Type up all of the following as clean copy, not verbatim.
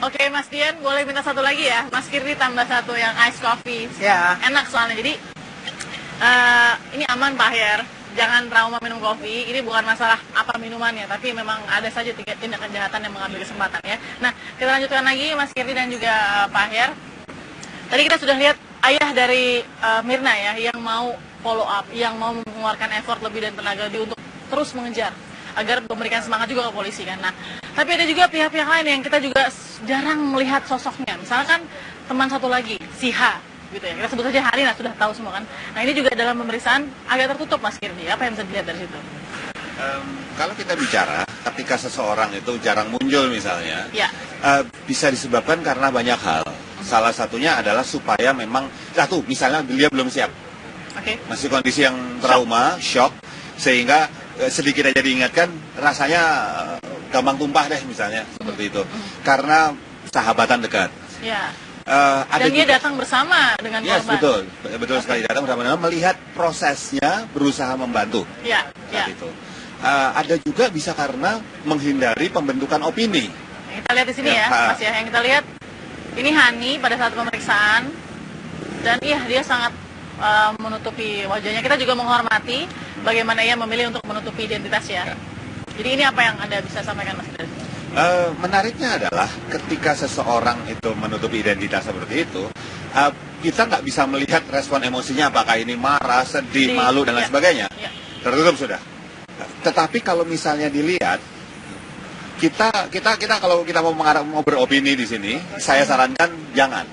Oke, Mas Dian, boleh minta satu lagi ya? Mas Kirdi tambah satu yang ice coffee. Ya. Enak soalnya. Jadi, ini aman Pak Her. Jangan trauma minum kopi. Ini bukan masalah apa minumannya, tapi memang ada saja tindak kejahatan yang mengambil kesempatan ya. Nah, kita lanjutkan lagi Mas Kirdi dan juga Pak Her. Tadi kita sudah lihat ayah dari Mirna ya, yang mau follow up, yang mau mengeluarkan effort lebih dan tenaga untuk terus mengejar agar memberikan semangat juga ke polisi kan. Nah, tapi ada juga pihak-pihak lain yang kita juga jarang melihat sosoknya. Misalkan teman satu lagi, si H, gitu ya. Kita sebut saja Hari, nah sudah tahu semua kan. Nah, ini juga dalam pemeriksaan agak tertutup Mas Kirdi. Apa yang bisa dilihat dari situ? Kalau kita bicara ketika seseorang itu jarang muncul misalnya, Ya. Bisa disebabkan karena banyak hal. Salah satunya adalah supaya memang satu, misalnya dia belum siap, Oke. masih kondisi yang trauma, shock, sehingga sedikit aja diingatkan rasanya gampang tumpah deh misalnya seperti itu, karena sahabatan dekat. Ya. Ada Dan dia juga, datang bersama dengan yes, korban. betul sekali, datang bersama melihat prosesnya, berusaha membantu. Ya, ya. Saat itu. Ada juga bisa karena menghindari pembentukan opini. Yang kita lihat di sini Ya, ya, Mas ya. Yang kita lihat ini Hani pada saat pemeriksaan, dan iya dia sangat menutupi wajahnya. Kita juga menghormati bagaimana ia memilih untuk menutupi identitas ya. Jadi ini apa yang Anda bisa sampaikan Mas Idris? Menariknya adalah ketika seseorang itu menutupi identitas seperti itu, kita nggak bisa melihat respon emosinya, apakah ini marah, sedih, malu, dan lain sebagainya. Ya. Tertutup sudah. Tetapi kalau misalnya dilihat, kita kalau kita mau beropini di sini, saya sarankan jangan.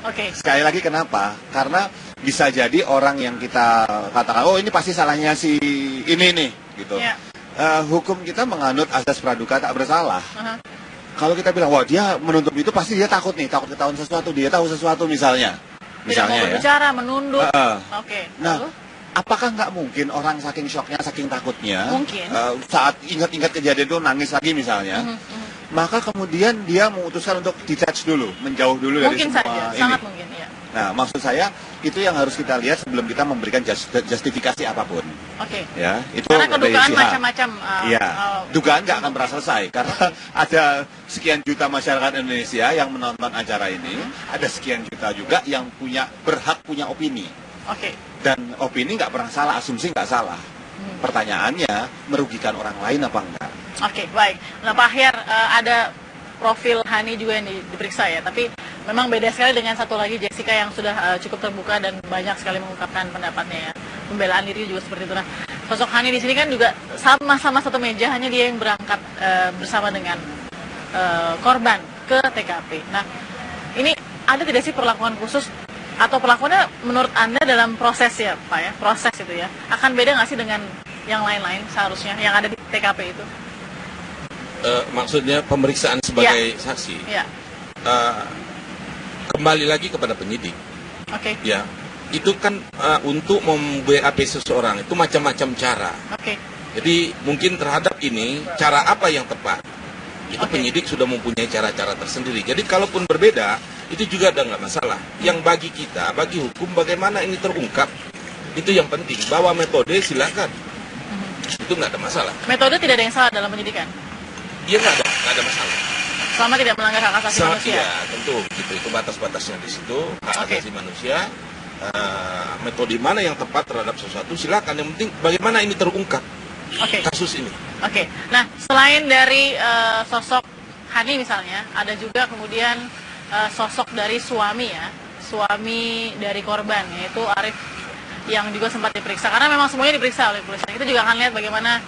Oke. Sekali lagi kenapa? Karena bisa jadi orang yang kita katakan, oh ini pasti salahnya si ini nih, gitu. Ya. Hukum kita menganut azas praduga tak bersalah. Kalau kita bilang, wah dia menuntut itu pasti dia takut nih, takut ketahuan sesuatu, dia tahu sesuatu misalnya. Tidak mau berbicara, menunduk. Oke. Nah, Lalu? apakah nggak mungkin orang saking shocknya, saking takutnya, Mungkin. saat ingat-ingat kejadian itu nangis lagi misalnya, maka kemudian dia memutuskan untuk detach dulu, menjauh dulu dari Mungkin semua saja, ini. sangat mungkin ya. Nah, maksud saya itu yang harus kita lihat sebelum kita memberikan justifikasi apapun. Oke. Ya, itu Karena kedugaan dari pihak. macam-macam. Iya, dugaan nggak akan pernah selesai karena ada sekian juta masyarakat Indonesia yang menonton acara ini, ada sekian juta juga yang berhak punya opini. Oke. Dan opini nggak pernah salah, asumsi nggak salah. Pertanyaannya, merugikan orang lain apa enggak? Oke, baik. Nah, Pak Her, ada profil Hani juga yang diperiksa ya, tapi memang beda sekali dengan satu lagi Jessica yang sudah cukup terbuka dan banyak sekali mengungkapkan pendapatnya ya. Pembelaan diri juga seperti itu. Nah, sosok Hani di sini kan juga sama-sama satu meja, hanya dia yang berangkat bersama dengan korban ke TKP. Nah, ini ada tidak sih perlakuan khusus atau perlakuannya menurut Anda dalam proses ya Pak ya, proses itu ya, akan beda nggak sih dengan yang lain-lain seharusnya yang ada di TKP itu? Maksudnya pemeriksaan sebagai saksi. Ya. Kembali lagi kepada penyidik. Oke. Ya, itu kan untuk mem-BAP seseorang itu macam-macam cara. Oke. Jadi mungkin terhadap ini cara apa yang tepat? Itu Oke. penyidik sudah mempunyai cara-cara tersendiri. Jadi kalaupun berbeda, itu juga ada nggak masalah. Yang bagi kita, bagi hukum, bagaimana ini terungkap, itu yang penting. Bahwa metode silakan, itu nggak ada masalah. Metode tidak ada yang salah dalam penyidikan, Iya nggak ada masalah. selama tidak melanggar hak asasi manusia. Iya, tentu gitu. Itu batas-batasnya di situ, hak Oke. asasi manusia. Metode mana yang tepat terhadap sesuatu, silakan. Yang penting bagaimana ini terungkap Oke. kasus ini. Oke. Nah, selain dari sosok Hani misalnya, ada juga kemudian sosok dari suami ya, suami dari korban, yaitu Arif, yang juga sempat diperiksa. Karena memang semuanya diperiksa oleh polisi. Kita juga akan lihat bagaimana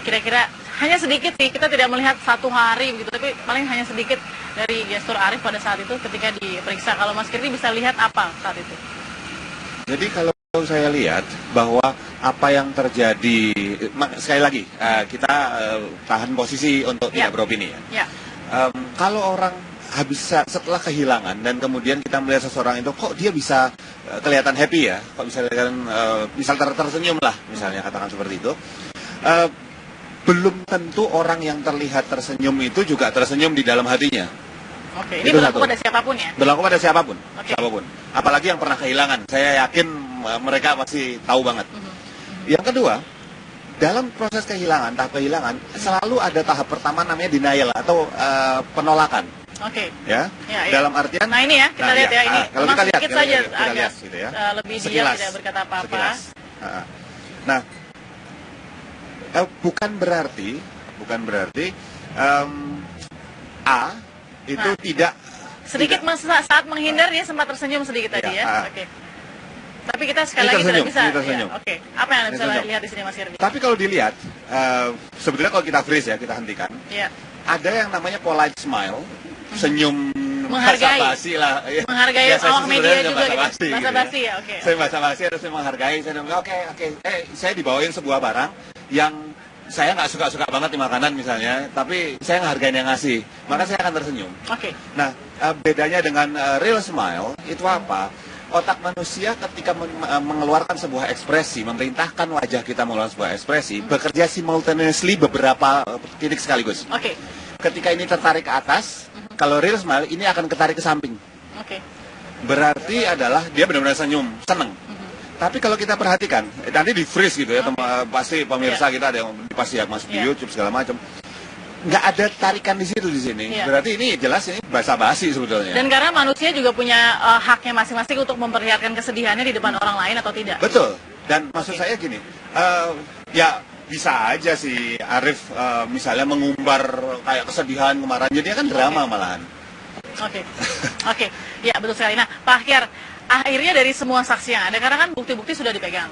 kira-kira hanya sedikit sih, kita tidak melihat satu hari begitu, tapi paling hanya sedikit dari gestur Arif pada saat itu ketika diperiksa. Kalau Mas Kirti bisa lihat apa saat itu? Jadi kalau saya lihat bahwa apa yang terjadi, sekali lagi kita tahan posisi untuk tidak beropini ya. Ya. Kalau orang setelah kehilangan dan kemudian kita melihat seseorang itu kok dia bisa kelihatan happy ya, kok bisa kelihatan misal tersenyum lah misalnya, katakan seperti itu. Belum tentu orang yang terlihat tersenyum itu juga tersenyum di dalam hatinya. Oke, ini Itu berlaku satu. pada siapapun ya? Berlaku pada siapapun, Oke. siapapun. Apalagi yang pernah kehilangan. Saya yakin mereka pasti tahu banget. Yang kedua, dalam proses kehilangan, tahap kehilangan, selalu ada tahap pertama namanya denial atau penolakan. Oke. Ya, Ya, ya. dalam artian. Nah ini ya, kita lihat ya, ini kalau memang kita lihat, sedikit saja kita agak lihat, gitu ya. lebih diam, Sekilas. tidak berkata apa-apa. Sekilas. Nah, bukan berarti A itu tidak Sedikit saat menghindar dia sempat tersenyum sedikit tadi ya. Oke. Tapi kita sekali lagi tidak bisa. Ya, oke. Apa yang Anda bisa lihat di sini Mas Irdi? Tapi kalau dilihat, sebetulnya kalau kita freeze ya, kita hentikan. Ya. Ada yang namanya polite smile, senyum menghargai. basa-basi lah. Menghargai ya, awak media juga gitu. basa-basi, Basa-basi ya, oke. Saya basa-basi harus menghargai. Saya bilang, oke. Saya dibawain sebuah barang yang saya nggak suka-suka banget di makanan misalnya, tapi saya ngehargain yang ngasih, maka saya akan tersenyum. Oke. Nah, bedanya dengan real smile itu apa? Otak manusia ketika mengeluarkan sebuah ekspresi, memerintahkan wajah kita mengeluarkan sebuah ekspresi, bekerja simultaneously beberapa titik sekaligus. Oke. Ketika ini tertarik ke atas, kalau real smile ini akan ketarik ke samping. Oke. Berarti adalah dia benar-benar senyum, seneng. Tapi kalau kita perhatikan, nanti di freeze gitu ya, pasti pemirsa kita ada yang pasti ya masuk di YouTube segala macam. Nggak ada tarikan di situ di sini. Berarti ini jelas ini basa-basi sebetulnya. Dan karena manusia juga punya haknya masing-masing untuk memperlihatkan kesedihannya di depan orang lain atau tidak. Betul. Dan maksud saya gini, ya bisa aja si Arif misalnya mengumbar kayak kesedihan kemarahan, jadinya kan drama malahan. Oke. Ya betul sekali. Nah Pak Ahyar, akhirnya dari semua saksi yang ada, karena kan bukti-bukti sudah dipegang.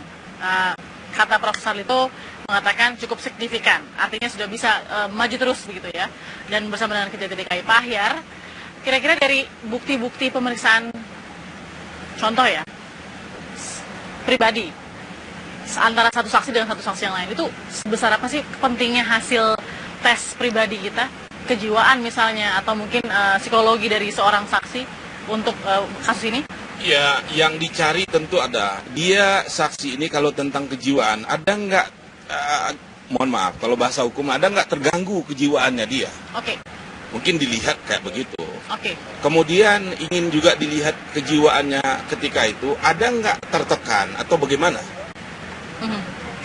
Kata Prof. Sarlito mengatakan cukup signifikan, artinya sudah bisa maju terus begitu ya. Dan bersama dengan Kejati DKI, Pak Ahyar, kira-kira dari bukti-bukti pemeriksaan, contoh ya, pribadi, antara satu saksi dengan satu saksi yang lain, itu sebesar apa sih pentingnya hasil tes pribadi kita, kejiwaan misalnya, atau mungkin psikologi dari seorang saksi untuk kasus ini? Ya, yang dicari tentu ada. Dia saksi ini kalau tentang kejiwaan, ada nggak, mohon maaf, kalau bahasa hukum, ada nggak terganggu kejiwaannya dia? Oke. Mungkin dilihat kayak begitu. Oke. Kemudian ingin juga dilihat kejiwaannya ketika itu, ada nggak tertekan atau bagaimana?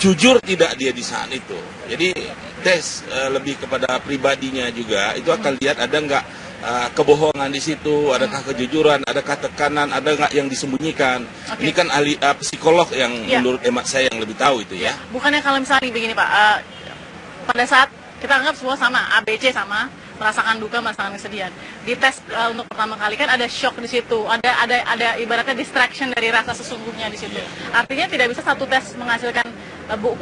Jujur tidak dia di saat itu. Jadi tes lebih kepada pribadinya juga, itu akan lihat ada nggak kebohongan di situ, adakah kejujuran, adakah tekanan, ada nggak yang disembunyikan. Ini kan ahli psikolog yang menurut hemat saya yang lebih tahu itu ya. Bukannya kalau misalnya begini Pak, pada saat kita anggap semua sama, ABC sama, merasakan duka, merasakan kesedihan. Di tes untuk pertama kali kan ada shock di situ, ada ibaratnya distraction dari rasa sesungguhnya di situ. Artinya tidak bisa satu tes menghasilkan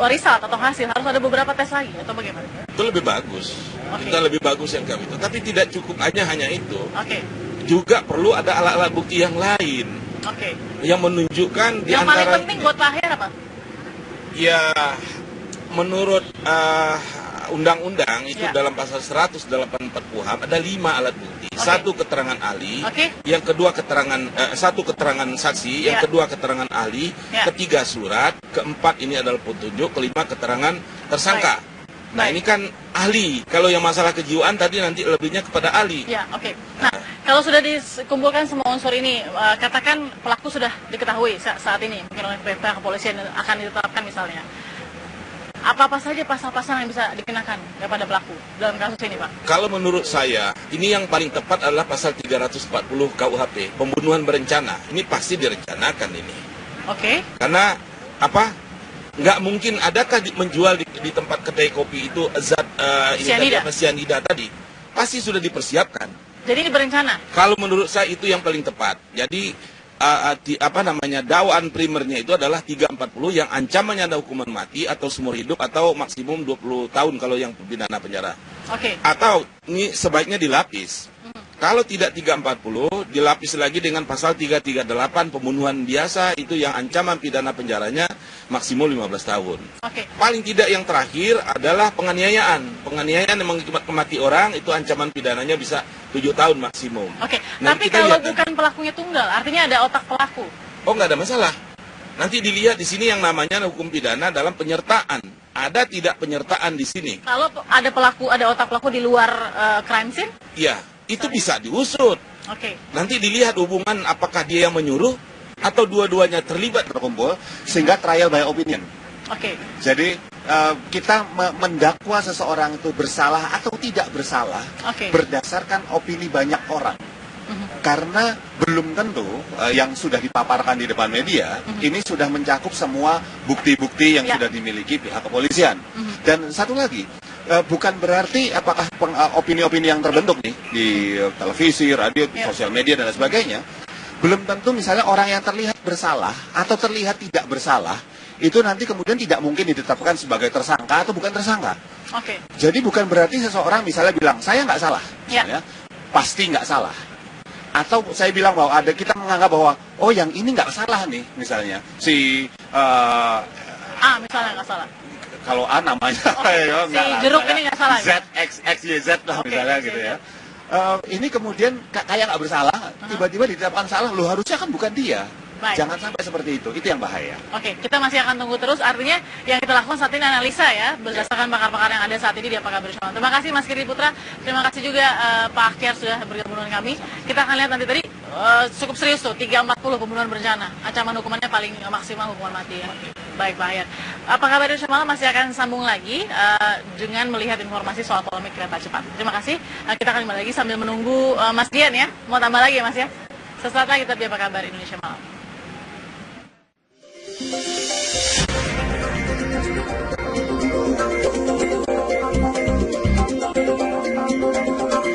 result atau hasil, harus ada beberapa tes lagi atau bagaimana? Itu lebih bagus. Kita lebih bagus yang kami itu. Tapi tidak cukup hanya itu. Juga perlu ada alat-alat bukti yang lain. Yang menunjukkan di yang antara paling penting buat Pak Ahyar apa? Ya, menurut undang-undang itu dalam pasal 184 KUHP ada 5 alat bukti. Satu keterangan ahli, yang kedua satu keterangan saksi, yang kedua keterangan ahli, ketiga surat, keempat ini adalah petunjuk, kelima keterangan tersangka. Nah ini kan ahli. Kalau yang masalah kejiwaan tadi nanti lebihnya kepada ahli. Nah, kalau sudah dikumpulkan semua unsur ini, katakan pelaku sudah diketahui saat ini, mungkin oleh pihak kepolisian akan ditetapkan misalnya. Apa-apa saja pasal-pasal yang bisa dikenakan kepada pelaku dalam kasus ini, Pak? Kalau menurut saya, ini yang paling tepat adalah pasal 340 KUHP, pembunuhan berencana. Ini pasti direncanakan ini. Karena apa? Nggak mungkin adakah menjual di tempat kedai kopi itu zat cyanida tadi. Pasti sudah dipersiapkan. Jadi ini berencana? Kalau menurut saya itu yang paling tepat. Jadi dakwaan primernya itu adalah 340 yang ancamannya ada hukuman mati atau seumur hidup atau maksimum 20 tahun kalau yang pidana penjara. Atau ini sebaiknya dilapis. Kalau tidak 340, dilapis lagi dengan pasal 338 pembunuhan biasa, itu yang ancaman pidana penjaranya maksimum 15 tahun. Paling tidak yang terakhir adalah penganiayaan. Penganiayaan yang mengakibatkan mati orang, itu ancaman pidananya bisa 7 tahun maksimum. Nah, tapi kalau bukan pelakunya tunggal, artinya ada otak pelaku? Oh, nggak ada masalah. Nanti dilihat di sini yang namanya hukum pidana dalam penyertaan. Ada tidak penyertaan di sini? Kalau ada pelaku, ada otak pelaku di luar crime scene? Iya. Itu bisa diusut. Nanti dilihat hubungan apakah dia yang menyuruh atau dua-duanya terlibat berkumpul sehingga trial by opinion. Jadi kita mendakwa seseorang itu bersalah atau tidak bersalah berdasarkan opini banyak orang. Karena belum tentu yang sudah dipaparkan di depan media ini sudah mencakup semua bukti-bukti yang sudah dimiliki pihak kepolisian. Dan satu lagi, bukan berarti apakah opini-opini yang terbentuk nih di televisi, radio, sosial media dan lain sebagainya, belum tentu misalnya orang yang terlihat bersalah atau terlihat tidak bersalah itu nanti kemudian tidak mungkin ditetapkan sebagai tersangka atau bukan tersangka. Jadi bukan berarti seseorang misalnya bilang saya nggak salah, misalnya, pasti nggak salah. Atau saya bilang bahwa kita menganggap bahwa oh yang ini nggak salah nih, misalnya si A misalnya nggak salah. Kalau A namanya si jeruk ini nggak salah. Z X Y Z lah misalnya gitu ya. Ini kemudian kayak nggak bersalah, tiba-tiba ditetapkan salah, lo harusnya kan bukan dia. Baik. Jangan sampai seperti itu yang bahaya. Kita masih akan tunggu terus, artinya yang kita lakukan saat ini analisa ya, berdasarkan pakar-pakar yang ada saat ini di Apa Kabar Nasional. Terima kasih Mas Kiri Putra, terima kasih juga Pak Akyar sudah bergabung dengan kami. Kita akan lihat nanti tadi, cukup serius tuh, 340 pembunuhan berencana, ancaman hukumannya paling maksimal hukuman mati ya. Baik Pak Akyar. Apa Kabar Nasional masih akan sambung lagi dengan melihat informasi soal polemik kereta cepat. Terima kasih, kita akan kembali lagi sambil menunggu Mas Dian ya, mau tambah lagi ya Mas ya. Sesaat lagi tetap di Apa Kabar Indonesia Malam.